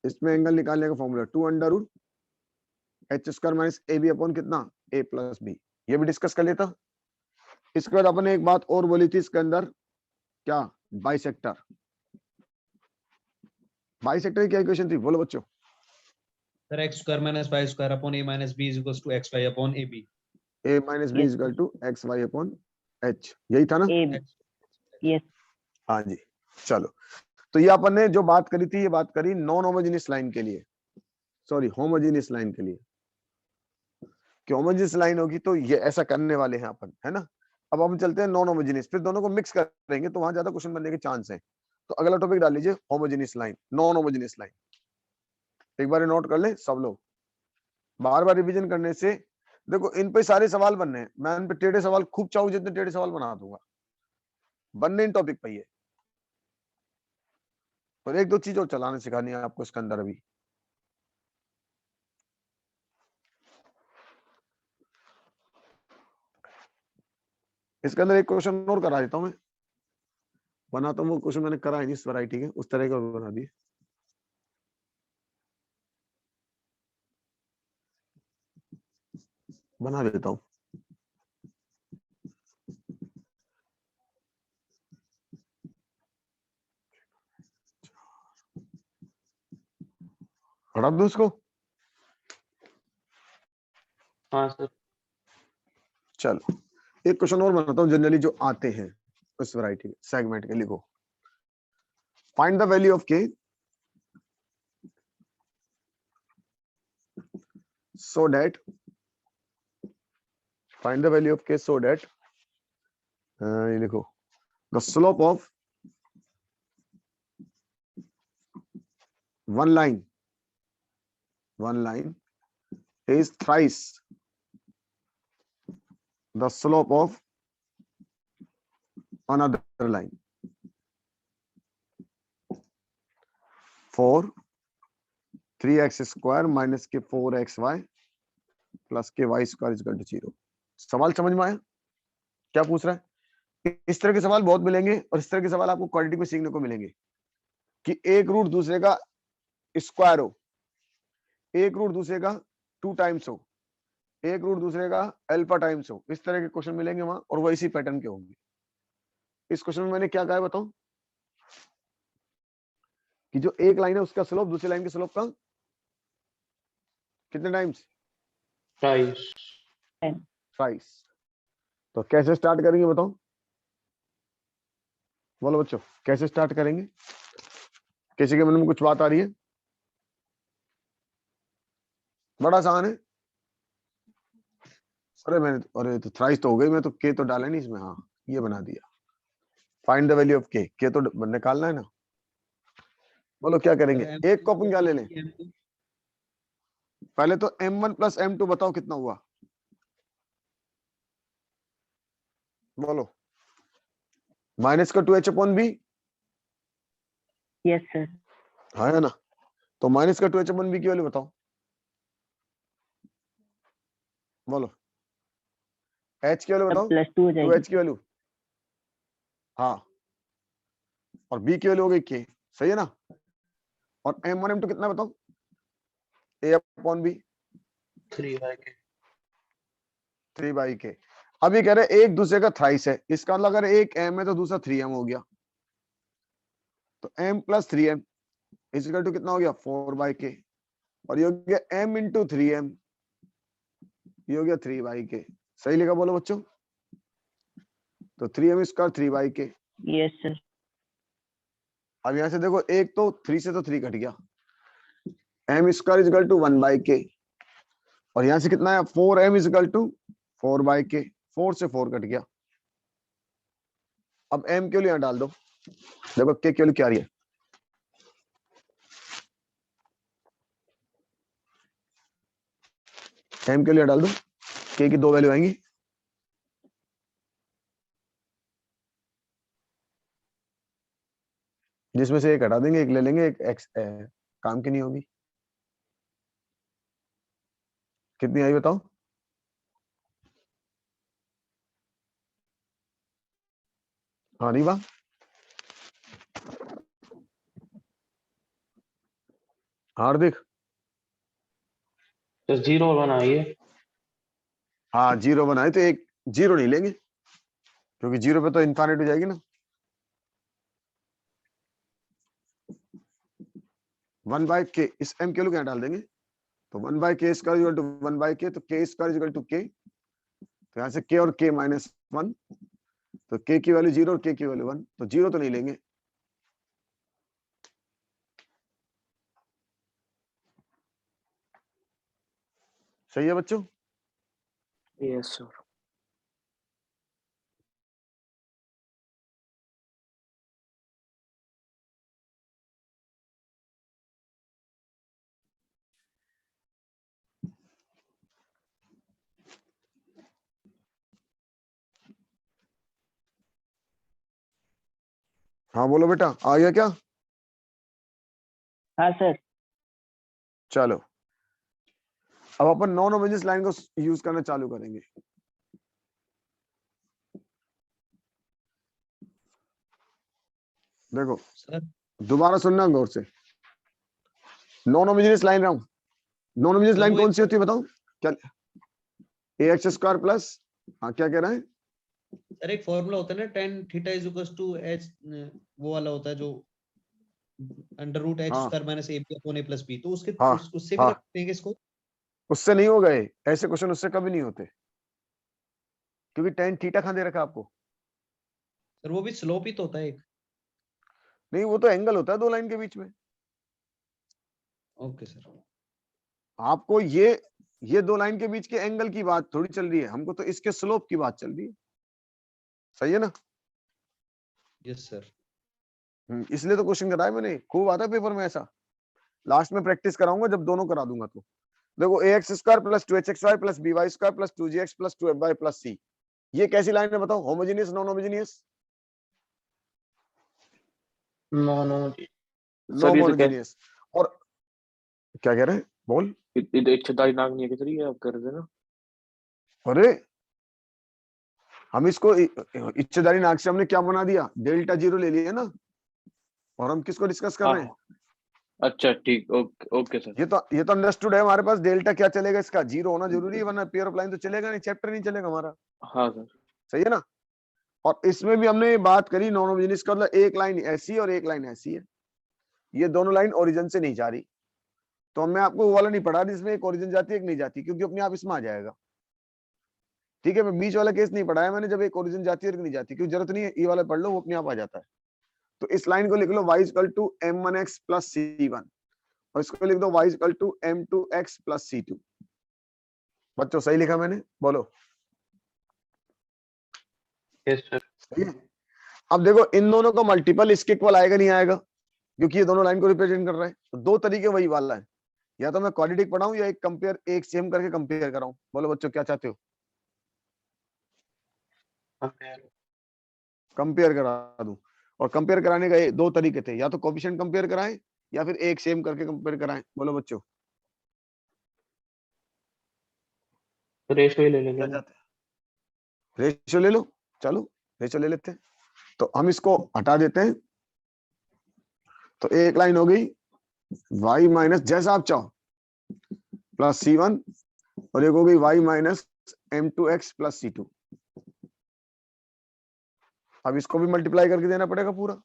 इसमें एंगल निकालने का formula 2 √h square minus A B upon कितना a प्लस बी, ये भी डिस्कस कर लेता। इसके बाद अपन ने एक बात और बोली थी इसके अंदर, क्या, बाइसेक्टर। बाइसेक्टर की क्या इक्वेशन थी, बोलो बच्चों। Sir x square minus Y square upon a minus b is equals to x Y upon a b। a minus B is equal to X Y upon H, यही था ना। Yes हाँ जी, चलो। तो ये अपन ने जो बात करी थी, ये बात करी नॉन होमोजेनियस लाइन के लिए, सॉरी होमोजेनियस लाइन के लिए। कि होमोजेनियस लाइन होगी तो ये ऐसा करने वाले हैं अपन, है ना। अब हम चलते हैं नॉन होमोजेनियस, फिर दोनों को मिक्स करेंगे तो वहां ज्यादा क्वेश्चन बनने के चांस है। तो अगला टॉपिक डाल लीजिए homogeneous line, non homogeneous line. एक बार नोट कर ले सब लोग, बार बार रिवीजन करने से देखो इन पे सारे सवाल बनने हैं। मैं इन पे टेढ़े सवाल खूब चाहूँ जितने टेढ़े सवाल बना दूंगा, बनने इन टॉपिक पे ही है। और एक दो चीज और चलाने सिखानी है आपको इसके अंदर अभी। इसके अंदर एक क्वेश्चन और करा देता हूं मैं, बनाता हूँ वो क्वेश्चन मैंने करा है नहीं इस वैरायटी के, उस तरह का बना दिए। बना देता हूँ। हटा दो उसको। हाँ सर चलो एक क्वेश्चन और बनाता हूँ जनरली जो आते हैं उस वैरायटी सेगमेंट के। लिखो, फाइंड द वैल्यू ऑफ के so that find the value of k so that ये लिखो the slope of one line is thrice the slope of another line for 3x square minus के 4xy plus के y square is equal to 0। सवाल समझ में आया क्या पूछ रहा है? इस तरह के सवाल बहुत मिलेंगे और इस तरह के सवाल आपको क्वाड्रेटिक में सीखने को मिलेंगे कि एक रूट दूसरे का स्क्वायर हो, एक रूट दूसरे का 2 टाइम्स हो, एक रूट दूसरे का अल्फा टाइम्स हो। इस तरह के क्वेश्चन मिलेंगे वहां और वो इसी पैटर्न के होंगे। इस क्वेश्चन में मैंने क्या कहा है बताऊं, कि जो एक लाइन है उसका स्लोप दूसरी लाइन के स्लोप का कितने टाइम्स, ट्वाइस। तो कैसे स्टार्ट करेंगे बताओ, बोलो बच्चों कैसे स्टार्ट करेंगे? किसी के मन में कुछ बात आ रही है? बड़ा आसान है। अरे तो थ्राइस तो हो गई, मैं तो के तो डाला नहीं इसमें। हाँ ये बना दिया, फाइंड द वैल्यू ऑफ के तो निकालना है ना। बोलो क्या करेंगे? एक को अपन क्या ले लें, पहले तो m1 प्लस m2 बताओ कितना हुआ, बोलो। माइनस का 2h upon B, yes sir हाँ है ना। तो माइनस का 2h अपॉन बी की वैल्यू बताओ, बोलो। h की वैल्यू बताओ, प्लस 2 हो जाएगी 2h की वैल्यू, हाँ। और b की वैल्यू हो गई k, सही है ना। और m1 m2 कितना बताओ, a अपॉन बी 3/k। अब ये कह रहे हैं एक दूसरे का थ्राइस है, इसका मतलब अगर एक m है तो दूसरा 3m हो गया। तो m plus 3m is equal to कितना हो गया 4/k। और ये हो गया m इंटू 3m, ये हो गया 3/k। सही लिखा बोलो बच्चों। तो 3m square 3/k। Yes sir अब यहां से देखो एक तो 3 से तो 3 कट गया, m square is equal to 1/k। और यहां से कितना है 4m इजिकल टू 4/k, 4 से 4 कट गया। अब m के लिए यहां डाल दो, देखो k के लिए क्या आ रही है, m के लिए डाल दो, k की दो वैल्यू आएंगी। जिसमें से एक हटा देंगे, एक ले लेंगे, एक x काम की नहीं होगी। कितनी आई बताओ, हाँ नहीं वाह। हार्दिक, तो 0 और 1 आइए। हाँ 0 बनाए तो एक 0 नहीं लेंगे, क्योंकि 0 पे तो इनफाइनाइट हो जाएगी ना। 1/k, इस m के लोग यहाँ डाल देंगे, तो 1/k square equal to 1/k, तो k square equal to k, तो यहाँ से k और k माइनस 1, तो k की वैल्यू 0 और k की वैल्यू 1, तो 0 तो नहीं लेंगे। सही है बच्चों? Yes sir. हाँ बोलो बेटा, आ गया क्या? हाँ सर। चलो, अब अपन नॉन होमोजेनियस लाइन को यूज करना चालू करेंगे। देखो सर दोबारा सुनना गौर से, नॉन होमोजेनियस लाइन रहा हूं। नॉन होमोजेनियस सर लाइन वो कौन एक सी होती है बताओ? क्या? ax स्क्वायर प्लस, हाँ क्या कह रहे हैं? सर एक फॉर्मूला होता है ना, tan theta is equal to h, वो वाला होता है जो अंडर रूट h हाँ square minus ab upon a plus b, तो उसके हाँ उससे भी हाँ, रखते हैं इसको? उससे नहीं हो गए ऐसे क्वेश्चन, उससे कभी नहीं होते, क्योंकि tan थीटा कहां दे रखा है आपको? सर वो भी स्लोप ही तो होता है एक। नहीं, वो तो एंगल होता है दो लाइन के बीच में। Okay sir. आपको ये दो लाइन के बीच के एंगल की बात थोड़ी चल रही है, हमको तो इसके स्लोप की बात चल रही है। सही है ना? Yes sir. इसलिए तो क्वेश्चन कराया मैंने, खूब आता है पेपर में ऐसा। लास्ट में प्रैक्टिस कराऊंगा जब दोनों करा दूंगा तो। देखो ax square plus 2hxy plus by square plus 2gx plus 2fy plus c, ये कैसी लाइन है बताओ? Homogeneous non homogeneous? No no non sir, ये तो क्या होमोजेनियस। और क्या कह रहे हैं, बोल। ये एक छदाई नाग नहीं है सर, ये आप कर रहे थे ना। अरे हम इसको इच्छेदारी नाग से हमने क्या बना दिया, डेल्टा जीरो ले लिया ना, और हम किसको डिस्कस कर रहे हैं? हाँ अच्छा ठीक, ओके ओके सर। ये तो अंडरस्टूड है हमारे पास। डेल्टा क्या चलेगा, इसका जीरो होना जरूरी है, वरना पेयर ऑफ लाइन तो चलेगा नहीं, चैप्टर नहीं चलेगा हमारा। हाँ सर। सही है ना? और इसमें भी हमने बात करी नॉन होमोजेनियस का, मतलब एक लाइन ऐसी है और एक लाइन ऐसी है, ये दोनों लाइन ओरिजिन से नहीं जा रही। तो मैं आपको वो वाला नहीं पढ़ा जिसमें एक ओरिजिन जाती है एक नहीं जाती, क्योंकि अपने आप इसमें आ जाएगा। ठीक है, मैं बीच वाला केस नहीं पढ़ाया मैंने, जब एक ओरिजिन जाती है और एक नहीं जाती, क्योंकि जरूरत नहीं है, ये वाला पढ़ लो, वो अपने आप आ जाता है। तो इस लाइन को लिख लो y equal to m1x plus c1, और इसको लिख दो y equal to m2x plus c2। बच्चों सही लिखा मैंने? बोलो। Yes sir. सही है? अब देखो इन दोनों का मल्टीपल इसके इक्वल आएगा नहीं आएगा, क्योंकि ये दोनों लाइन को रिप्रेजेंट कर रहा है। तो दो तरीके वही वाला है, या तो मैं क्वाड्रेटिक पढ़ाऊं या एक कंपेयर, एक सेम करके कंपेयर कराऊं। बोलो बच्चों क्या चाहते हो? कंपेयर करा दूं? और कंपेयर कराने का दो तरीके थे, या तो कोफिशिएंट कंपेयर कराएं या फिर एक सेम करके कंपेयर कराएं। बोलो बच्चों रेशो ही ले लेंगे क्या ना। चाहते हैं? रेशियो ले लो, चलो रेशियो ले लेते हैं। तो हम इसको हटा देते हैं, तो एक लाइन हो गई y माइनस, जैसा आप चाहो, प्लस c1, और एक हो गई y minus m2x plus c2। अब इसको भी मल्टीप्लाई करके देना पड़ेगा पूरा।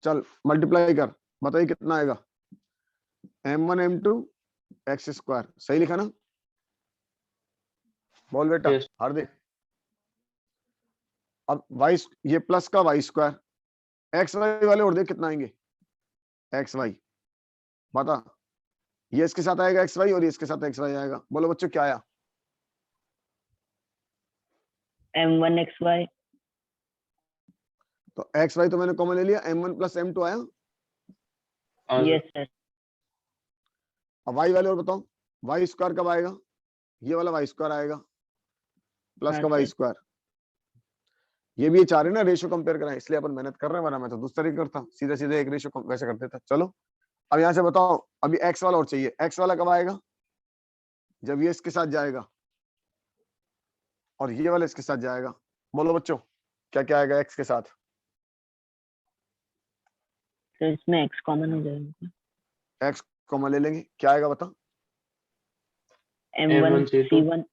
चल मल्टीप्लाई कर, बताइए कितना आएगा? m1 m2 x स्क्वायर, सही लिखा ना? बोल बेटा यस। हार्दिक। अब y, ये प्लस का y स्क्वायर, एक्स वाई वाले और देख कितना आएंगे, एक्स वाई, बता। ये इसके साथ आएगा एक्स वाई, और ये इसके साथ एक्स वाई आएगा। बोलो बच्चों क्या आया? m1xy। तो एक्स वाई तो मैंने कॉमन ले लिया, m1 प्लस m2 आया। Yes sir. अब वाई वाले और बताओ, वाई स्क्वायर कब आएगा? ये वाला वाई स्क्वायर आएगा, प्लस हाँ का वाई सर। स्क्वायर। ये भी ये चाह रहे ना रेशियो कंपेयर कराएं, इसलिए अपन मेहनत कर रहे हैं, वरना मैं तो दूसरा तरीके करता, सीधा सीधा एक रेशियो वैसे कर देता। चलो अब यहाँ से बताओ, अभी एक्स वाला और चाहिए। एक्स वाला कब आएगा? जब ये इसके साथ जाएगा और ये वाला इसके साथ जाएगा। बोलो बच्चों क्या क्या आएगा एक्स के साथ? तो इसमें x कॉमन हो जाएगा। x कॉमन ले लेंगे, क्या आएगा बता? M1 C1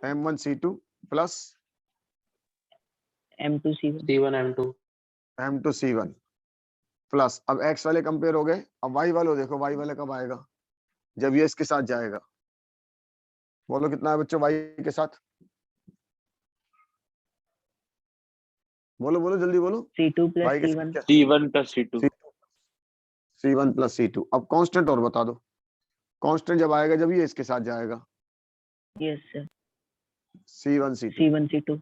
m1 c2 plus M2 C1 M2 m2 c1 plus, अब x वाले कंपेयर हो गए, अब y वाले देखो, y वाले कब आएगा? जब ये इसके साथ जाएगा। बोलो कितना है बच्चों y के साथ? बोलो बोलो जल्दी बोलो। C2 plus y के C1 साथ क्या? C1 plus C2 c1 plus c2। अब कांस्टेंट और बता दो, कांस्टेंट जब आएगा जब ये इसके साथ जाएगा। yes sir c1 c2। C1 C2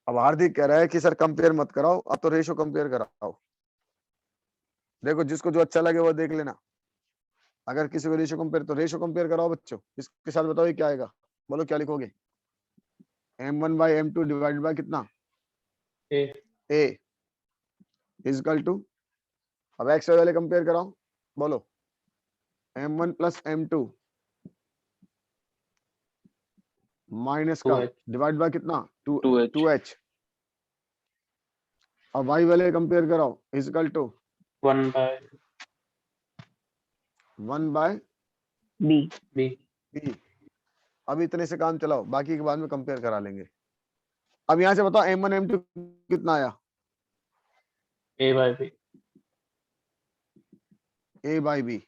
अब हार्दिक कह रहा है कि सर कंपेयर मत कराओ, अब तो रेशो कंपेयर कराओ। देखो जिसको जो अच्छा लगे वो देख लेना। अगर किसी को रेशो कंपेयर, तो रेशो कंपेयर कराओ बच्चों। इसके साथ बताओ ये क्या आएगा? बोलो क्या लिखोगे? m1 by m2 divided by कितना? A a इजकल टू, अब x वाले कंपेयर कराओ। बोलो m1 प्लस m2 माइनस का 2H डिवाइड बाय कितना? 2H 2h। अब y वाले कंपेयर कराओ, is equal to 1 by 1 by B b। अब इतने से काम चलाओ, बाकी के बाद में कंपेयर करा लेंगे। अब यहां से बताओ m1 m2 कितना आया? A by B a by b।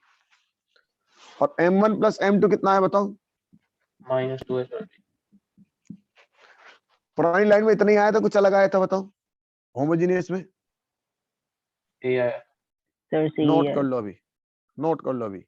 और m1 प्लस m2 कितना है बताओ? minus 2H by B पुरानी लाइन में इतना ही आया था, कुछ अलग आया था बताओ? होमोजेनियस में A आया सर C नोट है कर लो अभी, नोट कर लो अभी।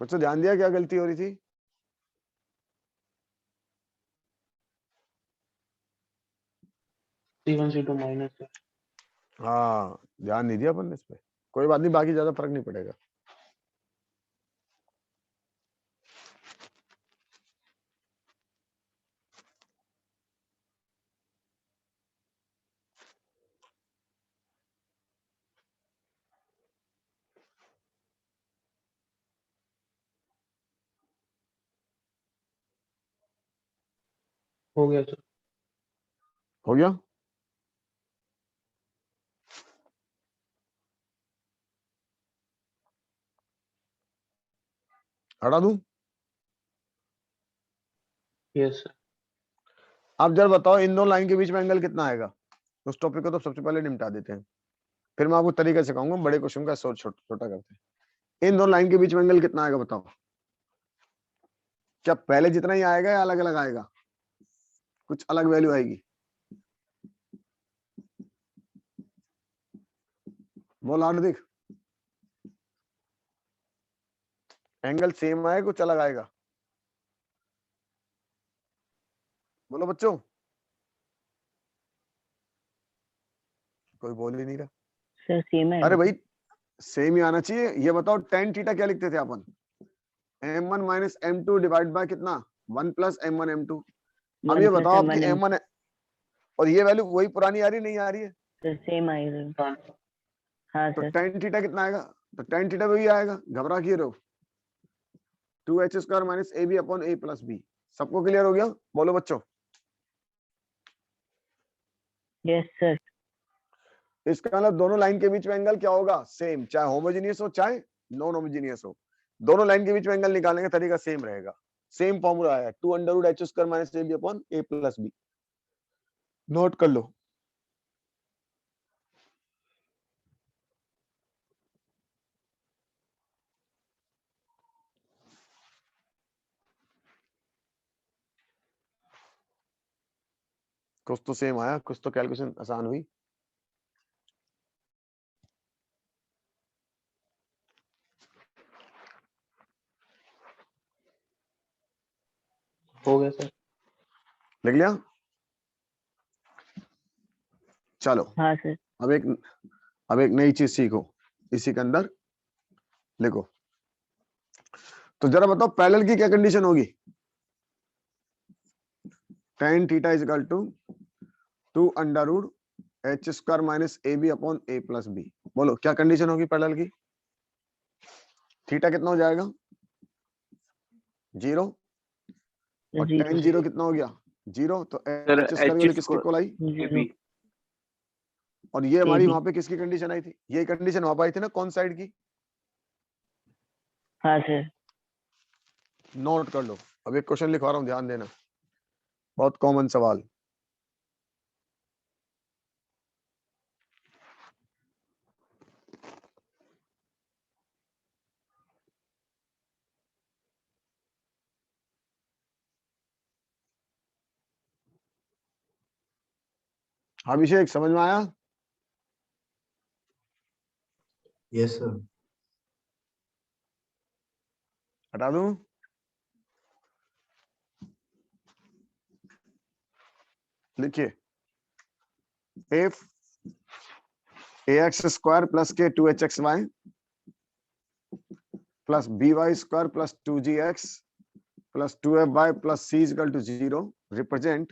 बच्चों ध्यान दिया क्या गलती हो रही थी? C1 C2 minus हाँ ध्यान नहीं दिया अपन ने इस पे, कोई बात नहीं, बाकी ज्यादा फर्क नहीं पड़ेगा। हो गया सर हो गया? हटा दूं? yes सर अब जरा बताओ इन दो लाइन के बीच में एंगल कितना आएगा? उस टॉपिक को तो सबसे पहले निपटा देते हैं, फिर मैं आपको तरीका सिखाऊंगा बड़े क्वेश्चन का छोटा करते हैं। इन दो लाइन के बीच में एंगल कितना आएगा बताओ? क्या पहले जितना ही आएगा या अलग अलग आएगा? कुछ अलग वैल्यू आएगी? बोल हार्दिक, एंगल सेम आएगा कुछ अलग आएगा? बोलो बच्चों, कोई बोल ही नहीं रहा। सर सेम है अरे भाई सेम ही आना चाहिए। ये बताओ टेन थीटा क्या लिखते थे अपन? m1 minus m2 divide by कितना? 1 प्लस m1 m2। अब ये बताओ आपकी m1 और ये वैल्यू वही पुरानी आ रही नहीं आ रही है? सर सेम आएगा हाँ तो सर टेन थीटा कितना आएगा? तो टेन थीटा वही आएगा, घबरा क्यों रहे हो? 2h square minus ab upon a plus b। सबको क्लियर हो गया? बोलो बच्चों। यस सर इसका मतलब दोनों लाइन के बीच में एंगल क्या होगा? सेम, चाहे होमोजेनियस हो चाहे नॉन होमोजेनियस हो, दोनों लाइन के बीच में एंगल निकालने का तरीका सेम रहेगा। सेम फॉर्मूला है 2 under root h square minus ab upon a plus b। Note कर लो। कुछ तो सेम आया, कुछ तो कैलकुलेशन आसान हुई। हो गया सर लिख लिया? चलो हाँ सर अब एक नई चीज सीखो इसी के अंदर। लिखो। तो जरा बताओ पैरेलल की क्या कंडीशन होगी? tan theta is equal to 2 under root H square minus A B upon A plus B. बोलो क्या कंडीशन होगी पैरेलल की? थीटा कितना हो जाएगा? 0। और Zero. tan 0 कितना हो गया? 0। तो सर एच स्क्वायर की वैल्यू किसके इक्वल आई? Zero. और ये हमारी AB. वहां पे किसकी कंडीशन आई थी? ये कंडीशन वहां पर आई थी ना, कौन साइड की? हाँ सर। नोट कर लो। अब एक क्वेश्चन लिखवा रहा हूं, ध्यान देना, बहुत कॉमन सवाल। अभिषेक समझ में आया? Yes sir. हटा दूं? लिखिए, if ax स्क्वायर प्लस के 2hxy plus by square plus 2gx plus 2fy plus c is equal to 0 represent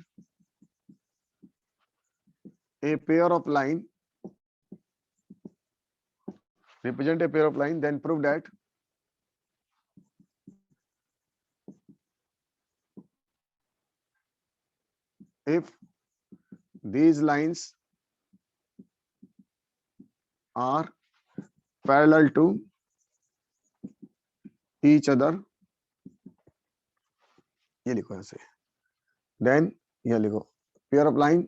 a pair of line then prove that if these lines are parallel to each other, ये लिखो ऐसे, then ये लिखो pair of line,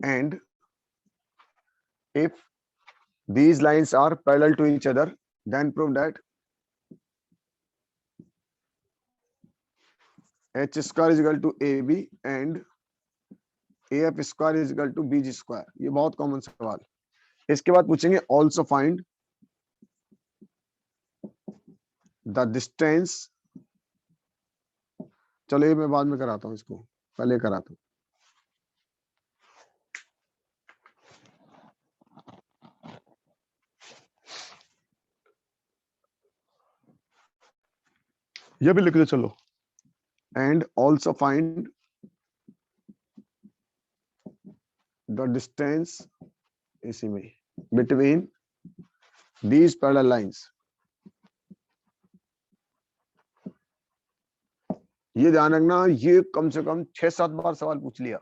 and if these lines are parallel to each other then prove that h square is equal to ab and af square is equal to bg square। ये बहुत common सवाल। इसके बाद पूछेंगे also find the distance। चलो ये मैं बाद में कराता हूँ, इसको पहले कराता हूँ। ये भी लिख दो चलो। and also find the distance इसी में between these parallel lines। ये ध्यान रखना, ये कम से कम 6-7 बार सवाल पूछ लिया।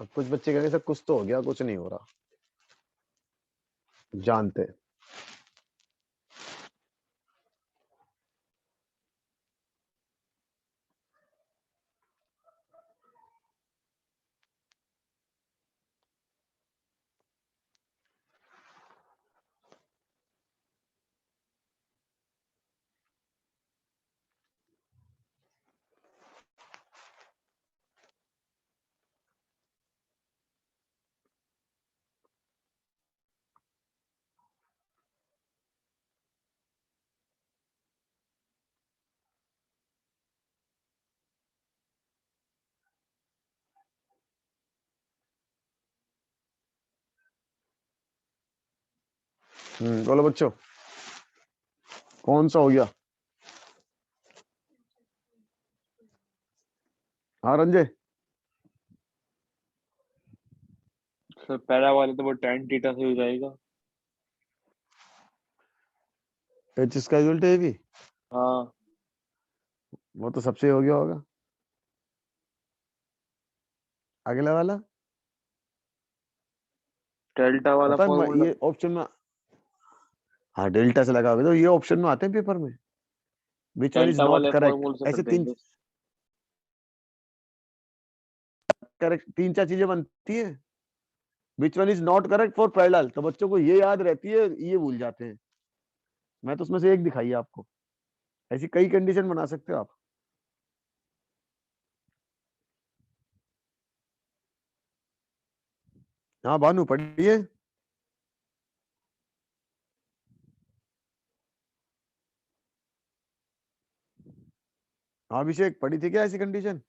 अब कुछ बच्चे कहेंगे सर कुछ तो हो गया, कुछ नहीं हो रहा। जानते हैं। बोलो बच्चों, कौन सा हो गया? हाँ रंजय। सर पहला वाला तो वो tan थीटा से हो जाएगा। एच इसका इक्वल है भी। हाँ वो तो सबसे हो गया होगा। अगला वाला डेल्टा वाला पता है फॉर्मूला। ये ऑप्शन में, हाँ डेल्टा से लगा हुआ, तो ये ऑप्शन में आते हैं पेपर में। Which one is delta not वाले करेक्ट, फॉर्मूले से ऐसे कर तीन देंगे। करेक्ट 3-4 चीजें बनती है। Which one is not correct for parallel, तो बच्चों को ये याद रहती है, ये भूल जाते हैं। मैं तो उसमें से एक दिखाई है आपको, ऐसी कई कंडीशन बना सकते हो आप। हाँ भानु पढ़िए। हाँ अभिषेक, पढ़ी थी क्या ऐसी कंडीशन?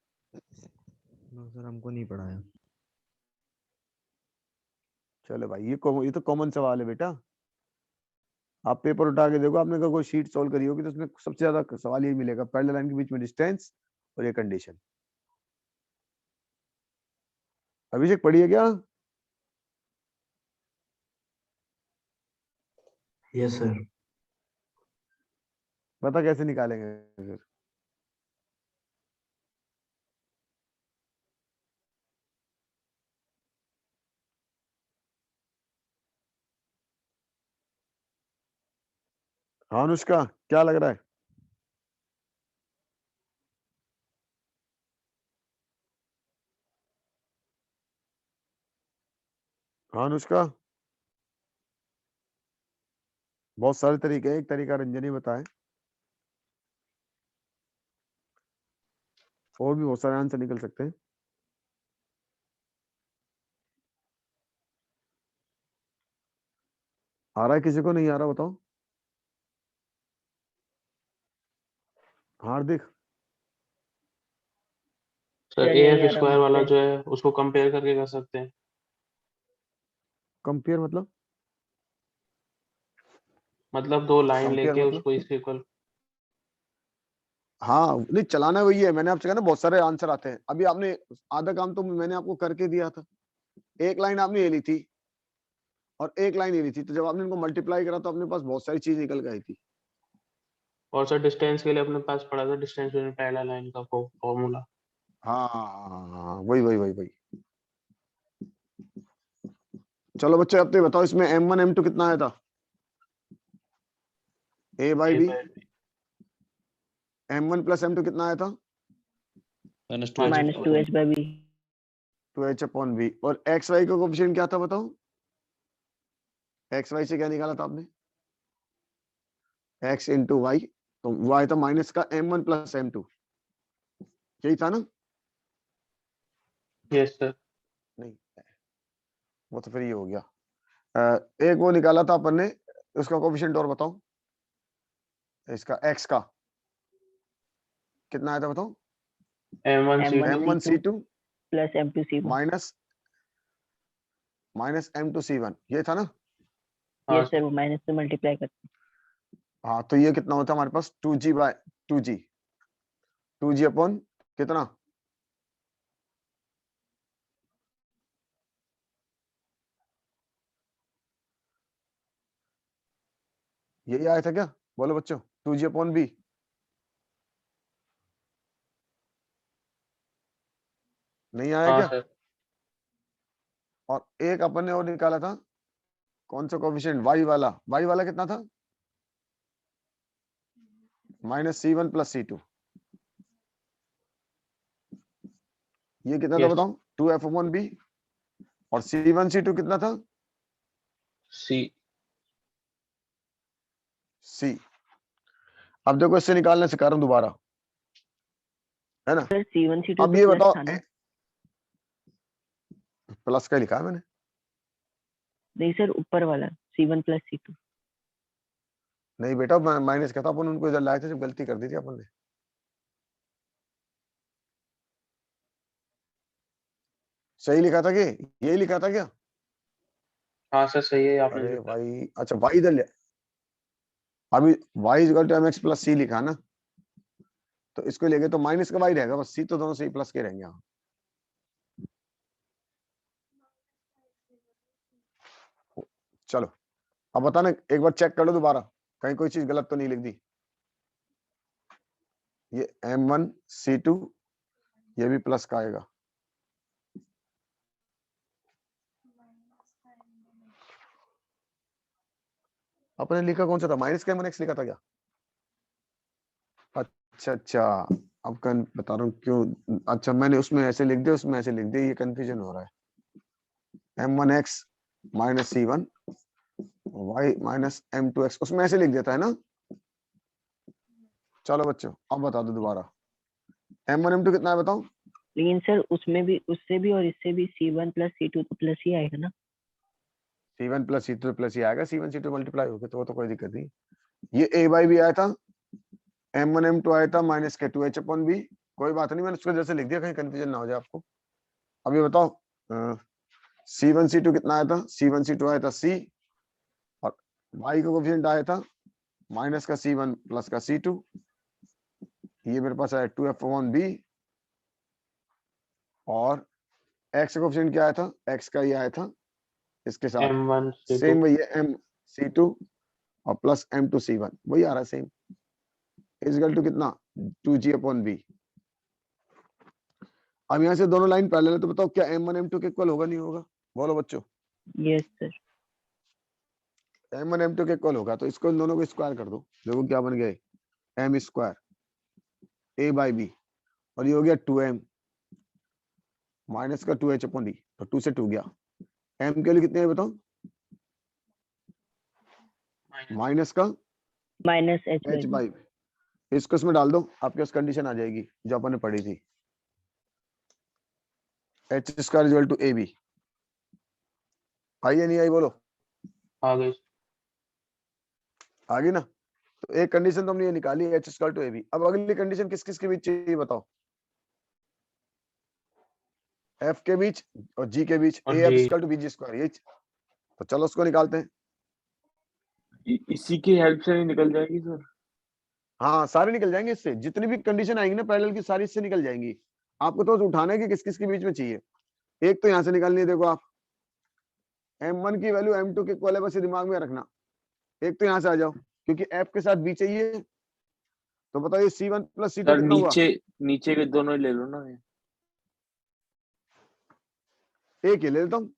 नो सर, हमको नहीं पढ़ा है। चलो भाई, ये तो कॉमन सवाल है बेटा। आप पेपर उठा के देखो, आपने कोई शीट सोल्व करी होगी तो उसमें सबसे ज्यादा सवाल यही मिलेगा, पैरेलल लाइन के बीच में डिस्टेंस और ये कंडीशन। अभिषेक पढ़ी है क्या? Yes sir. पता कैसे निकालेंगे फिर? हाँ अनुष्का, क्या लग रहा है? हाँ अनुष्का, बहुत सारे तरीके हैं, एक तरीका रंजनी बताए, और भी बहुत सारे आंसर निकल सकते हैं। आ रहा है किसी को? नहीं आ रहा, बताओ। हार्दिक, सर, सर नहीं ए आ एफ रहा स्क्वायर वाला मुझसे। जो है उसको कंपेयर करके कर सकते हैं। कंपेयर मतलब? मतलब दो लाइन कंपेयर लेके मतलब? उसको इसके इक्वल। हाँ नहीं, चलाना वही है, मैंने आपसे कहा ना बहुत सारे आंसर आते हैं। अभी आपने आधा काम तो मैंने आपको करके दिया था। एक लाइन आपने ये ली थी और एक लाइन ये ली थी, तो जब आपने इनको मल्टीप्लाई करा तो अपने पास बहुत सारी चीज निकल के आई थी। और सर डिस्टेंस के लिए अपने पास पड़ा था डिस्टेंस बिटवीन पैरेलल लाइन का फॉर्मूला। हाँ वही वही वही वही। चलो बच्चे, अब तो ये बताओ, इसमें M1 M2 कितना आया था? A by A B. By M1 plus M2 कितना आया था? -2h minus two H by B. 2h upon B. और XY का कोफिशिएंट क्या था बताओ? XY से क्या निकाला था आपने? X इंटू वाई, तो Y था माइनस का M1 प्लस M2, यही था ना? Yes sir. नहीं, वो तो फिर ये हो गया। एक वो निकाला था अपन ने, उसका कोफिशिएंट और बताओ। इसका X का कितना आया था बताओ? M1 M1 C2 M1 C2 C2 plus M2 C1। Minus minus M2 C1, ये था ना? हाँ यस सर, सर। वो माइनस से मल्टीप्लाई करते हाँ, तो ये कितना होता है हमारे पास? 2G bye 2G, 2G upon कितना? यही आया था क्या? बोलो बच्चों, 2G अपॉन बी। नहीं आया हाँ क्या? सर। और एक अपन ने और निकाला था, कौन सा कोफिशिएंट? वाई वाला। वाई वाला कितना था? माइनस C1 प्लस C2, ये कितना था यस बताओ? 2F upon B. और C1 C2 कितना था? सी। C। अब देखो, इससे निकालने से कारण दोबारा, है ना? सर C1 C2 अब तो ये प्लस बताओ, था ना? प्लस का लिखा है मैंने। नहीं सर, ऊपर वाला C1 प्लस C2। नहीं बेटा, माइनस का था, अपन उनको इधर लाए थे जब गलती कर दी थी अपन ने। सही लिखा था कि यही लिखा था क्या? हाँ सर सही है आपने अरे लिखा। भाई, अच्छा वाई इधर ले, अभी y equal to mx plus c लिखा ना, तो इसको लेके तो माइनस का y रहेगा, बस c तो दोनों से ही प्लस के रहेंगे यहाँ। चलो, अब बताना, एक बार चेक कर लो दोबारा, कहीं कोई चीज गलत तो नहीं लिख दी। ये M1 C2, ये भी प्लस का आएगा। अपने लिखा कौन सा था? माइनस का M1x लिखा था क्या? अच्छा अच्छा, अब बता रहा हूँ क्यों। अच्छा, मैंने उसमें ऐसे लिख दिया, उसमें ऐसे लिख दिया, ये कंफ्यूजन हो रहा है। M1x minus C1 y minus M2x, उसमें ऐसे लिख देता है ना। चलो बच्चों, अब बता दो दोबारा, M1 M2 कितना है बताओ? लेकिन सर उसमें भी, उससे भी और इससे भी C1 प्लस C2 तो प्लस ही आएगा ना? C1 प्लस C2 प्लस ही आएगा, C1 C2 मल्टीप्लाई होके, तो वो तो कोई दिक्कत नहीं। ये A बाई बी आया था, M1 M2 आया था माइनस के 2H अपॉन बी, कोई बात नहीं, मैंने उसको जैसे लिख दिया, कहीं कंफ्यूजन ना हो जाए आपको। अब ये बताओ C1 C2 कितना आया था, C1 C2 आया था C, और y का कोफिशिएंट आया था माइनस का C1 प्लस का C2, ये मेरे पास आया 2F अपॉन बी, और x का कोफिशिएंट क्या आया था, x का ये आया था इसके साथ M1 सेम C2 वही है M C2 और प्लस M2 C1, वही आ रहा है सेम, इज इक्वल टू कितना 2G अपॉन बी। अब यहाँ से दोनों लाइन पैरेलल है, तो बताओ क्या M1 M2 के इक्वल होगा नहीं होगा, बोलो बच्चों। Yes sir. M1 M2 के इक्वल होगा, तो इसको इन दोनों को स्क्वायर कर दो, देखो क्या बन गए M square A by B, और ये हो गया 2M माइनस का 2H अपॉन डी, तो 2 से 2 गया, M के लिए कितने है बताओ, माइनस का माइनस एच H बाई, इसको इसमें डाल दो, आपके पास कंडीशन आ जाएगी जो अपन ने पढ़ी थी, H square equal to AB, आई या नहीं आई बोलो, आ गई। आ गई ना। तो एक कंडीशन तो हमने ये निकाली H स्क्वायर टू AB, अब अगली कंडीशन किस किस के बीच चाहिए बताओ, F के बीच और G के बीच, और AF G। Square to BG square, ये तो चलो उसको निकालते हैं। इसी की हेल्प से नहीं निकल जाएगी सर? हाँ सारे निकल जाएंगे इससे, जितनी भी कंडीशन आएंगी ना पैरेलल की सारी इससे निकल जाएंगी, आपको तो उठाना है कि किस किस के बीच में चाहिए। एक तो यहाँ से निकालनी है, देखो आप M1 की वैल्यू M2 के इक्वल है, बस ये दिमाग में रखना। एक तो यहाँ से आ जाओ, क्योंकि F के साथ B चाहिए, तो बताओ ये C1 प्लस C2 सर कितना हुआ, नीचे के दोनों ही ले लो ना। एक ही ले लेता हूँ,